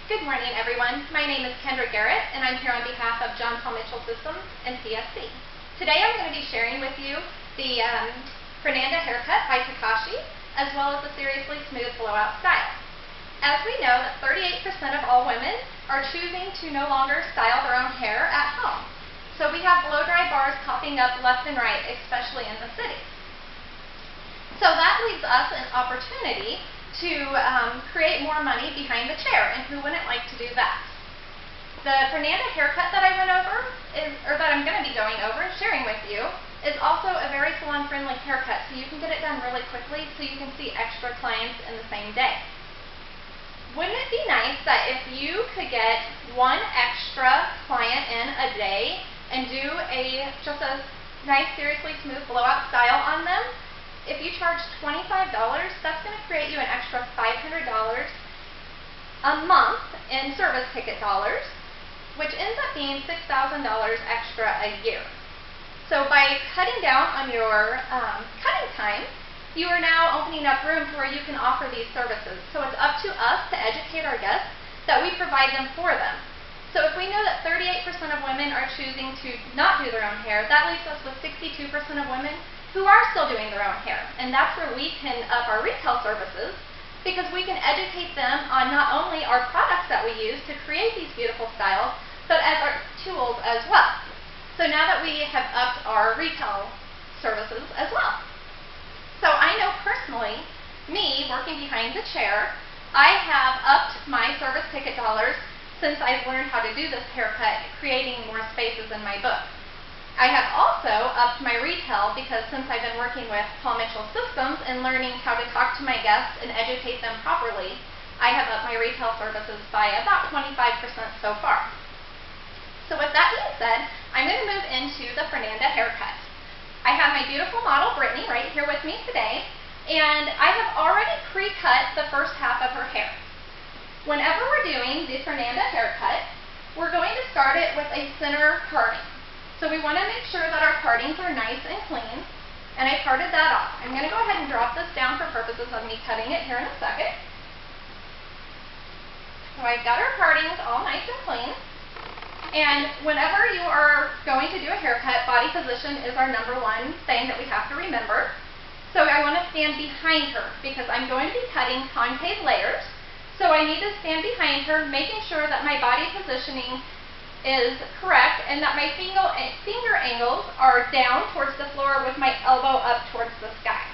Good morning, everyone. My name is Kendra Garrett, and I'm here on behalf of John Paul Mitchell Systems and CSC. Today I'm going to be sharing with you the Fernanda haircut by Takashi, as well as the Seriously Smooth Blowout style. As we know that 38% of all women are choosing to no longer style their own hair at home. So we have blow-dry bars popping up left and right, especially in the cities. So that leaves us an opportunity to create more money behind the chair, and who wouldn't like to do that? The Fernanda haircut that I went over, that I'm going to be going over and sharing with you, is also a very salon-friendly haircut, so you can get it done really quickly so you can see extra clients in the same day. Wouldn't it be nice that if you could get one extra client in a day and do just a nice, seriously smooth blowout style on them? If you charge $25, that's going to create you an extra $500 a month in service ticket dollars, which ends up being $6,000 extra a year. So by cutting down on your cutting time, you are now opening up room to where you can offer these services. So it's up to us to educate our guests that we provide them for them. So if we know that 38% of women are choosing to not do their own hair, that leaves us with 62% of women who are still doing their own hair. And that's where we can up our retail services, because we can educate them on not only our products that we use to create these beautiful styles, but as our tools as well. So now that we have upped our retail services as well. So I know personally, me working behind the chair, I have upped my service ticket dollars since I've learned how to do this haircut, creating more spaces in my book. I have also upped my retail because since I've been working with Paul Mitchell Systems and learning how to talk to my guests and educate them properly, I have upped my retail services by about 25% so far. So with that being said, I'm going to move into the Fernanda haircut. I have my beautiful model Brittany right here with me today, and I have already pre-cut the first half of her hair. Whenever we're doing the Fernanda haircut, we're going to start it with a center parting. So we want to make sure that our partings are nice and clean, and I parted that off. I'm going to go ahead and drop this down for purposes of me cutting it here in a second. So I've got our partings all nice and clean, and whenever you are going to do a haircut, body position is our number one thing that we have to remember. So I want to stand behind her because I'm going to be cutting concave layers, so I need to stand behind her, making sure that my body positioning is correct and that my finger angles are down towards the floor with my elbow up towards the sky.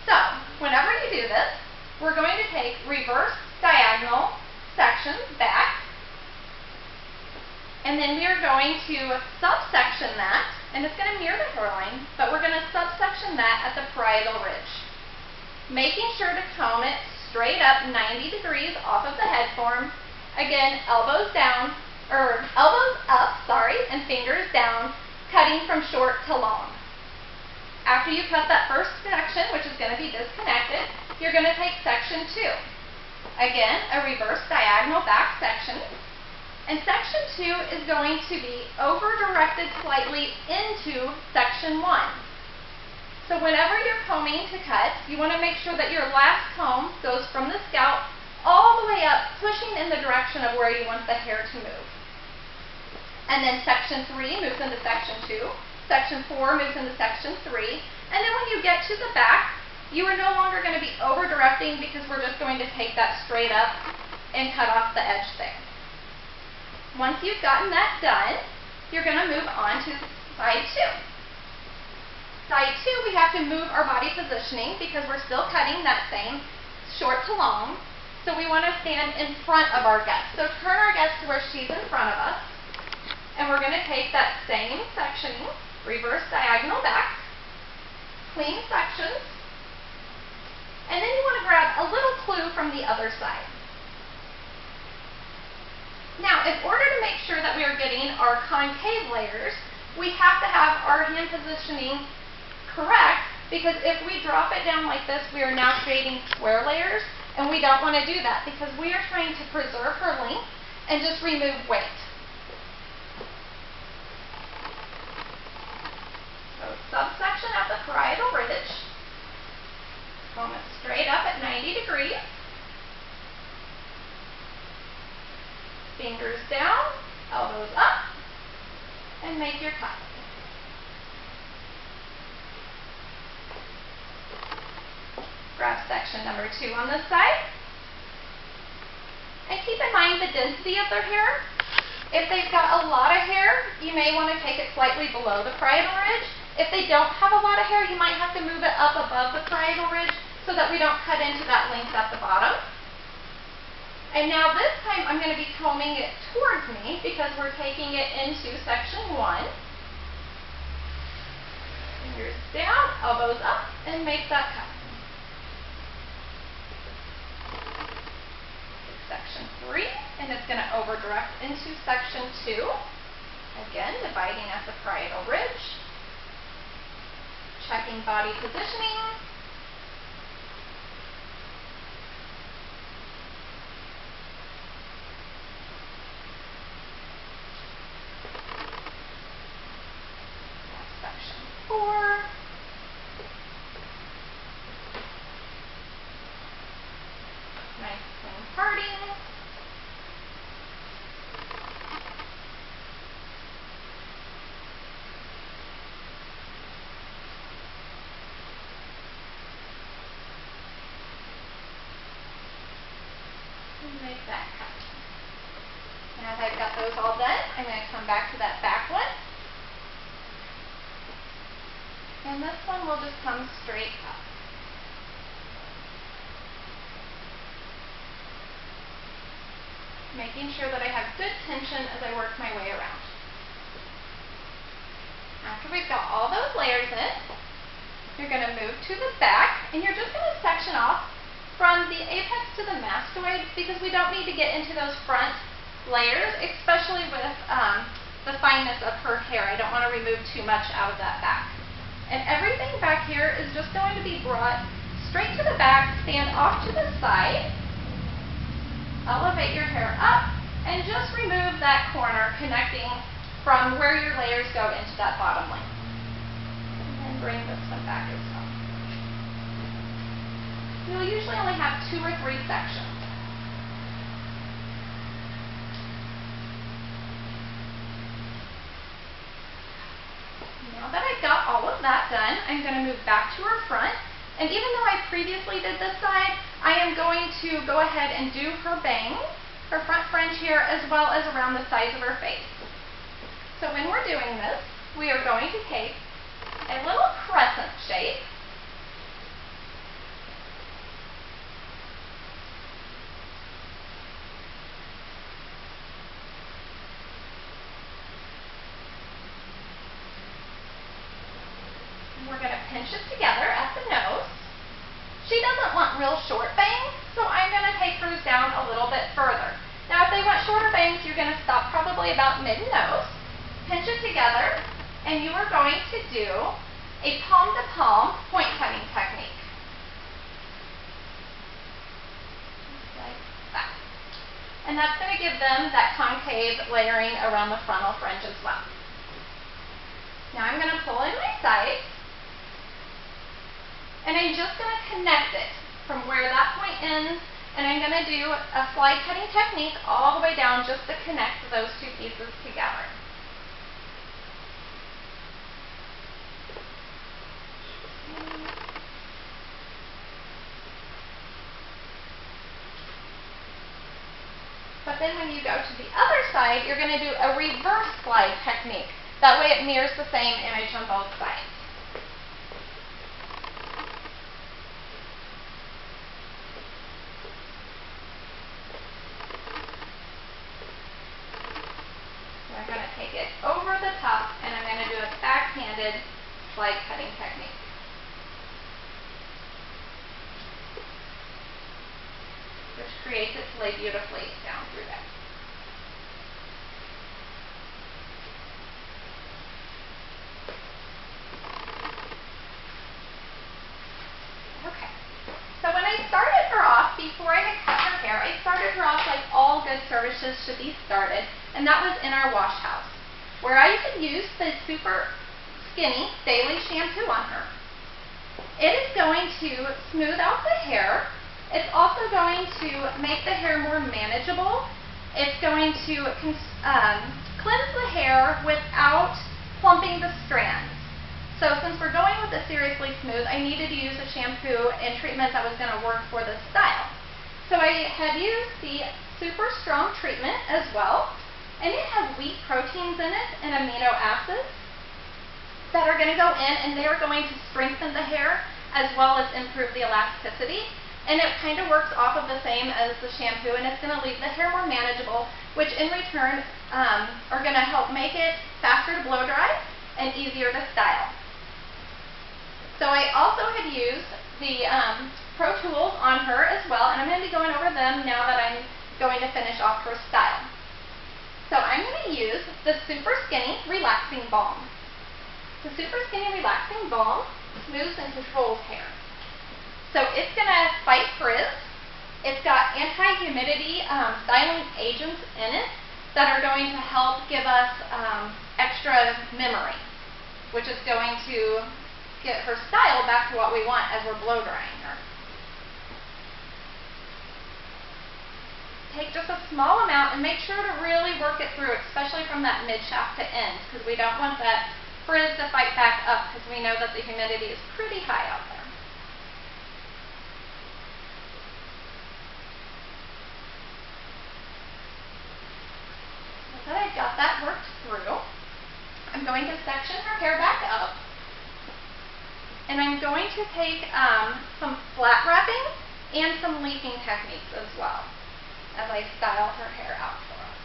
So, whenever you do this, we're going to take reverse diagonal sections back, and then we are going to subsection that, and it's going to mirror the hairline, but we're going to subsection that at the parietal ridge, making sure to comb it straight up 90 degrees off of the head form. Again, elbows down, or elbows up, and fingers down, cutting from short to long. After you cut that first section, which is going to be disconnected, you're going to take section 2. Again, a reverse diagonal back section. And section 2 is going to be over-directed slightly into section 1. So whenever you're combing to cut, you want to make sure that your last comb goes from the scalp all the way up, pushing in the direction of where you want the hair to move. And then section 3 moves into section 2, section 4 moves into section 3, and then when you get to the back, you are no longer going to be over-directing because we're just going to take that straight up and cut off the edge there. Once you've gotten that done, you're going to move on to side 2. Side 2, we have to move our body positioning because we're still cutting that same short to long. So we want to stand in front of our guest. So turn our guest to where she's in front of us. And we're going to take that same sectioning, reverse diagonal back, clean sections, and then you want to grab a little clue from the other side. Now, in order to make sure that we are getting our concave layers, we have to have our hand positioning correct, because if we drop it down like this, we are now creating square layers. And we don't want to do that because we are trying to preserve her length and just remove weight. So subsection at the parietal ridge, comb it straight up at 90 degrees. Fingers down, elbows up, and make your cut. Grab section number 2 on this side. And keep in mind the density of their hair. If they've got a lot of hair, you may want to take it slightly below the parietal ridge. If they don't have a lot of hair, you might have to move it up above the parietal ridge so that we don't cut into that length at the bottom. And now this time I'm going to be combing it towards me because we're taking it into section 1. Fingers down, elbows up, and make that cut. Section 3, and it's going to over direct into section 2. Again, dividing at the parietal ridge. Checking body positioning. Section 4. Nice clean parting. Make that cut. Now that I've got those all done, I'm going to come back to that back one. And this one will just come straight up. Making sure that I have good tension as I work my way around. After we've got all those layers in, you're going to move to the back, and you're just going to section off from the apex to the mastoid because we don't need to get into those front layers, especially with the fineness of her hair. I don't want to remove too much out of that back. And everything back here is just going to be brought straight to the back, stand off to the side, elevate your hair up, and just remove that corner connecting from where your layers go into that bottom length. And then bring this one back as well. You'll usually only have 2 or 3 sections. Now that I've got all of that done, I'm going to move back to her front. And even though I previously did this side, I am going to go ahead and do her bangs, her front fringe here, as well as around the sides of her face. So when we're doing this, we are going to take a little crescent shape. We're going to pinch it together at the nose. She doesn't want real short bangs, so I'm going to take hers down a little bit further. Now if they want shorter bangs, you're going to stop probably about mid-nose, pinch it together, and you are going to do a palm-to-palm point cutting technique. Like that. And that's going to give them that concave layering around the frontal fringe as well. Now I'm going to pull in my sides. And I'm just going to connect it from where that point ends, and I'm going to do a slide cutting technique all the way down just to connect those 2 pieces together. But then when you go to the other side, you're going to do a reverse slide technique. That way it mirrors the same image on both sides. I'm going to take it over the top, and I'm going to do a backhanded slide cutting technique. Which creates it to lay beautifully down through there. Okay. So when I started her off, before I had cut her hair, I started her off like all good services should be started, and that was in our wash house, where I had used the super skinny daily shampoo on her. It is going to smooth out the hair. It's also going to make the hair more manageable, It's going to cleanse the hair without clumping the strands. So since we're going with the Seriously Smooth, I needed to use a shampoo and treatment that was going to work for this style. So I had used the Super Strong treatment as well, and it has wheat proteins in it and amino acids that are going to go in, and they are going to strengthen the hair as well as improve the elasticity. And it kind of works off of the same as the shampoo, and it's going to leave the hair more manageable, which in return are going to help make it faster to blow dry and easier to style. So I also had used the Pro Tools on her as well, and I'm going to be going over them now that I'm going to finish off her style. So I'm going to use the Super Skinny Relaxing Balm. The Super Skinny Relaxing Balm smooths and controls hair. So it's going to fight frizz. It's got anti-humidity styling agents in it that are going to help give us extra memory, which is going to get her style back to what we want as we're blow drying her. Take just a small amount and make sure to really work it through, especially from that mid shaft to end, because we don't want that frizz to fight back up, because we know that the humidity is pretty high out there. Now that I've got that worked through, I'm going to section her hair back up. And I'm going to take some flat wrapping and some leafing techniques as well as I style her hair out for us.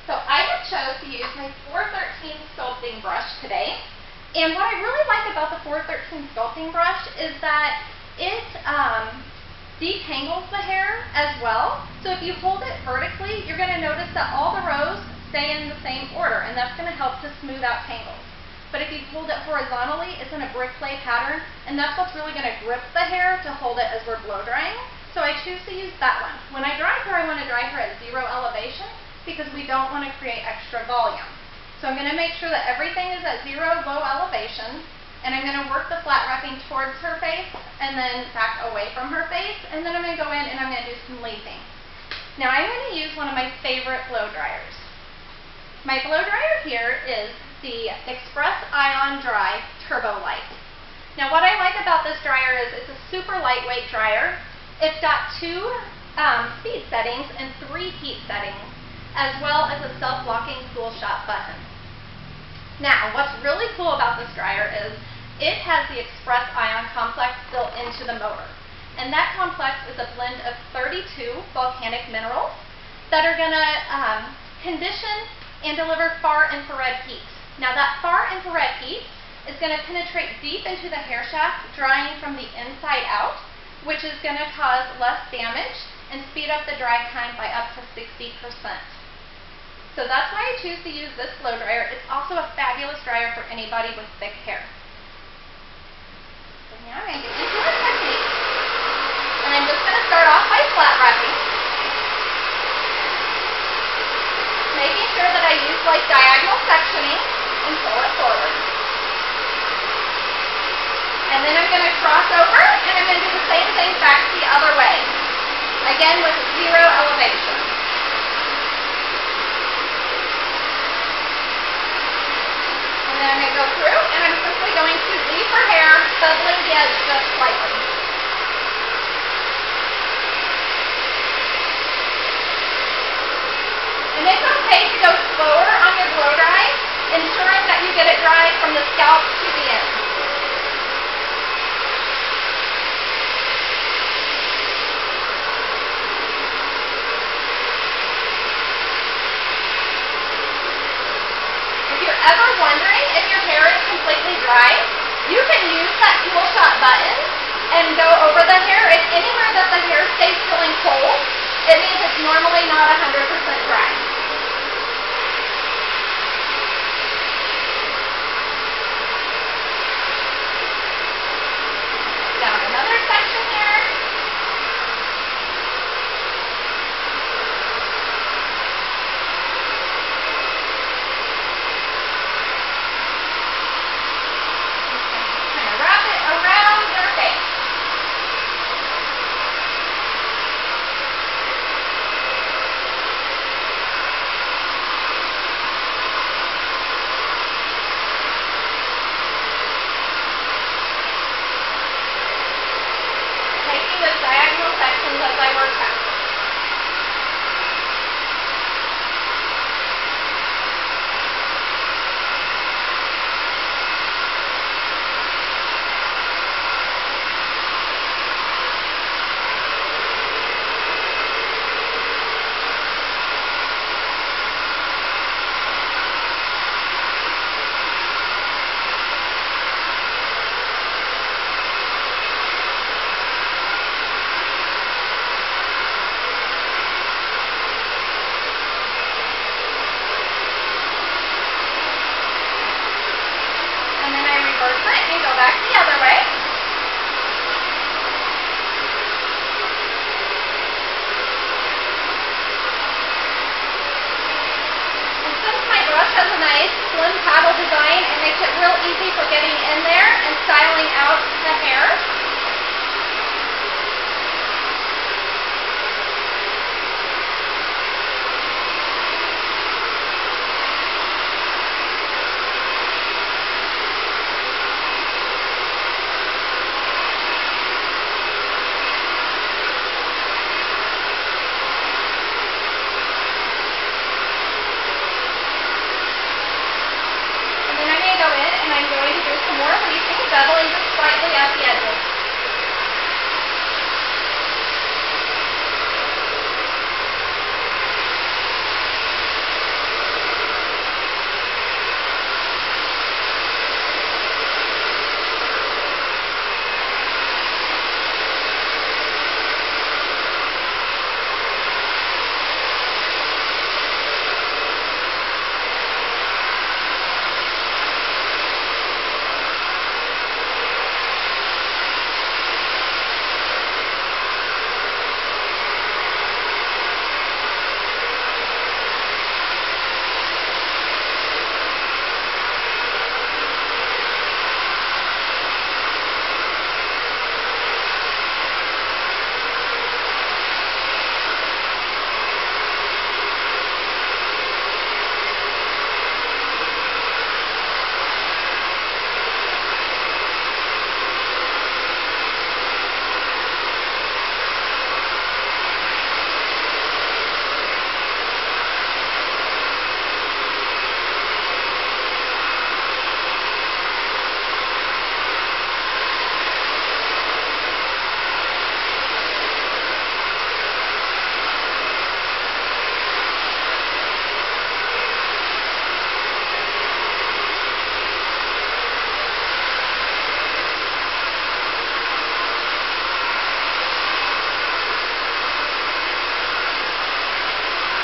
So I have chose to use my 413 sculpting brush today. And what I really like about the 413 sculpting brush is that it detangles the hair as well. So if you hold it vertically, you're going to notice that all the rows stay in the same order, and that's going to help to smooth out tangles. But if you hold it horizontally, it's in a brick play pattern, and that's what's really going to grip the hair to hold it as we're blow drying. So I choose to use that one. When I dry her, I want to dry her at 0 elevation because we don't want to create extra volume. So I'm going to make sure that everything is at 0 low elevation, and I'm going to work the flat wrapping towards her face and then back away from her face, and then I'm going to go in and I'm going to do some leafing. Now I'm going to use one of my favorite blow dryers. My blow dryer here is the Express Ion Dry Turbo Light. Now what I like about this dryer is it's a super lightweight dryer. It's got 2 speed settings and 3 heat settings, as well as a self-locking cool shot button. Now what's really cool about this dryer is it has the Express Ion complex built into the motor. And that complex is a blend of 32 volcanic minerals that are going to condition and deliver far infrared heat. Now that far infrared heat is going to penetrate deep into the hair shaft, drying from the inside out, which is going to cause less damage and speed up the dry time by up to 60%. So that's why I choose to use this blow dryer. It's also a fabulous dryer for anybody with thick hair. So now I'm going to get into our technique, and I'm just going to start off by flat wrapping, making sure that I use like diagonal sectioning and pull it forward. And then I'm going to cross over and I'm going to do the same thing back the other way. Again with 0 elevation. And then I'm going to go through and I'm simply going to leave her hair bubbling the edge just slightly. And it's okay to go slower on your blow dry, ensuring that you get it dry from the scalp to the end. If you're ever wondering if your hair is completely dry, you can use that cool shot button and go over the hair. If anywhere that the hair stays feeling cold, it means it's normally not 100% dry. Down another section here. Kind of wrap it around your face. sections as I work back. And then I reverse it and go back the other way. And since my brush has a nice slim paddle design, it makes it real easy for getting in there and styling out the hair. I'm going to do some more weaving, beveling just slightly at the edges.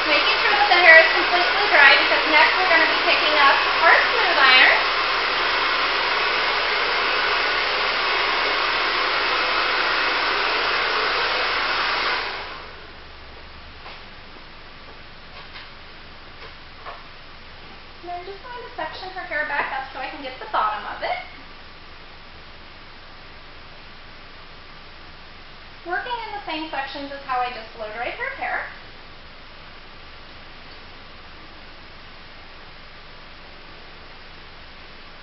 Making sure that the hair is completely dry because next we're going to be picking up our smooth iron. And I'm just going to section her hair back up so I can get the bottom of it. Working in the same sections as how I just blow dried her hair.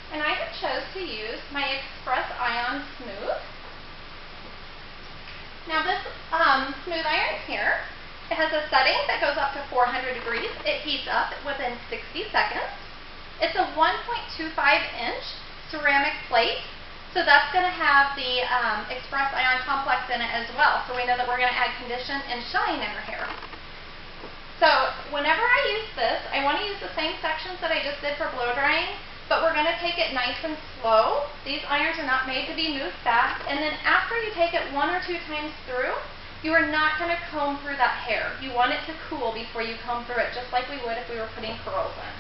And I have chose to use my Express Ion Smooth. Now this smooth iron here, it has a setting that goes up to 400 degrees. It heats up within 60 seconds. It's a 1.25 inch ceramic plate, so that's going to have the Express Ion Complex in it as well. So we know that we're going to add condition and shine in her hair. So whenever I use this, I want to use the same sections that I just did for blow drying, but we're going to take it nice and slow. These irons are not made to be moved fast. And then after you take it 1 or 2 times through, you are not going to comb through that hair. You want it to cool before you comb through it, just like we would if we were putting curls in.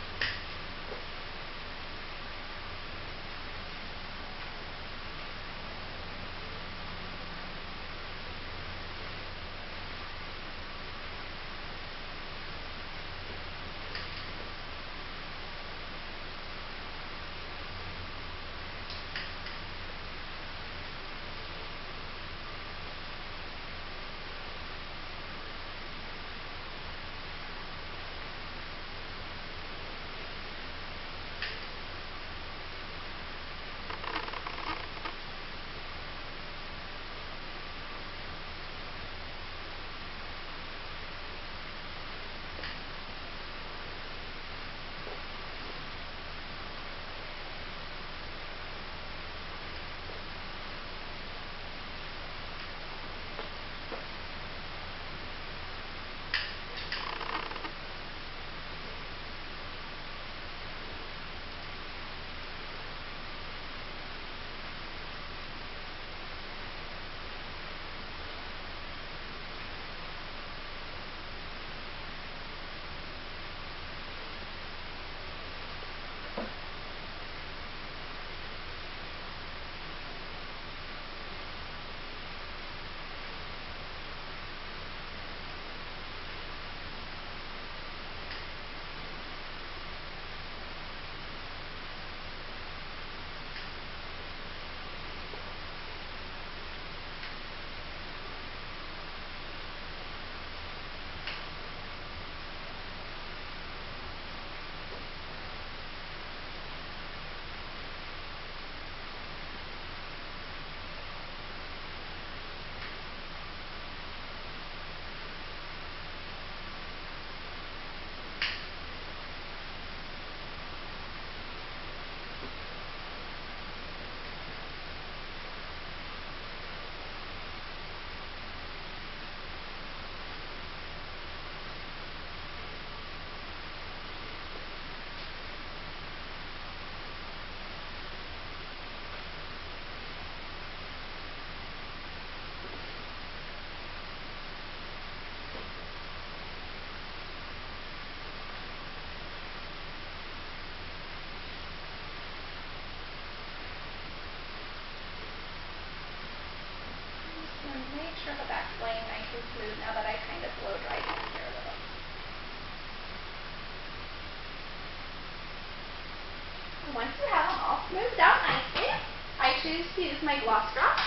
once you have them all smoothed out nicely, I choose to use my gloss drops.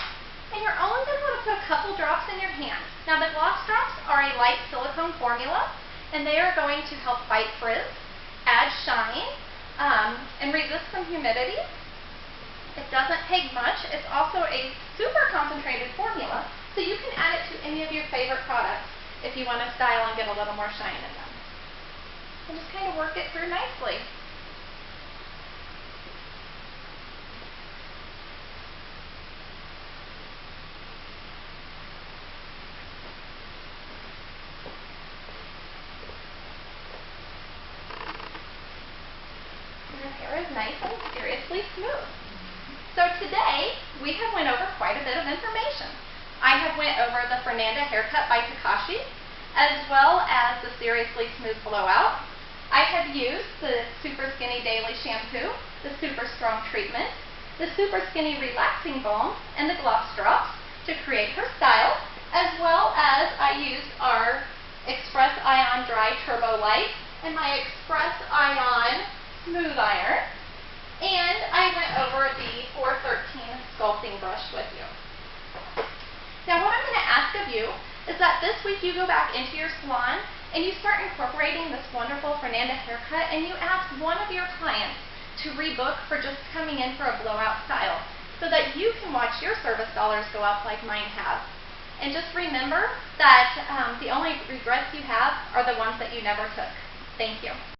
And you're only going to want to put a couple drops in your hand. Now the gloss drops are a light silicone formula, and they are going to help fight frizz, add shine, and resist some humidity. It doesn't take much. It's also a super concentrated formula, so you can add it to any of your favorite products if you want to style and get a little more shine in them. And just kind of work it through nicely. And your hair is nice and seriously smooth. So today, we have went over quite a bit of information. I have went over the Fernanda Haircut by Takashi, as well as the Seriously Smooth Blowout. I have used the Super Skinny Daily Shampoo, the Super Strong Treatment, the Super Skinny Relaxing Balm, and the Gloss Drops to create her style, as well as I used our Express Ion Dry Turbo Light and my Express Ion Smooth Iron. And I went over the 413 sculpting brush with you. Now what I'm going to ask of you is that this week you go back into your salon and you start incorporating this wonderful Fernanda haircut, and you ask one of your clients to rebook for just coming in for a blowout style so that you can watch your service dollars go up like mine have. And just remember that the only regrets you have are the ones that you never took. Thank you.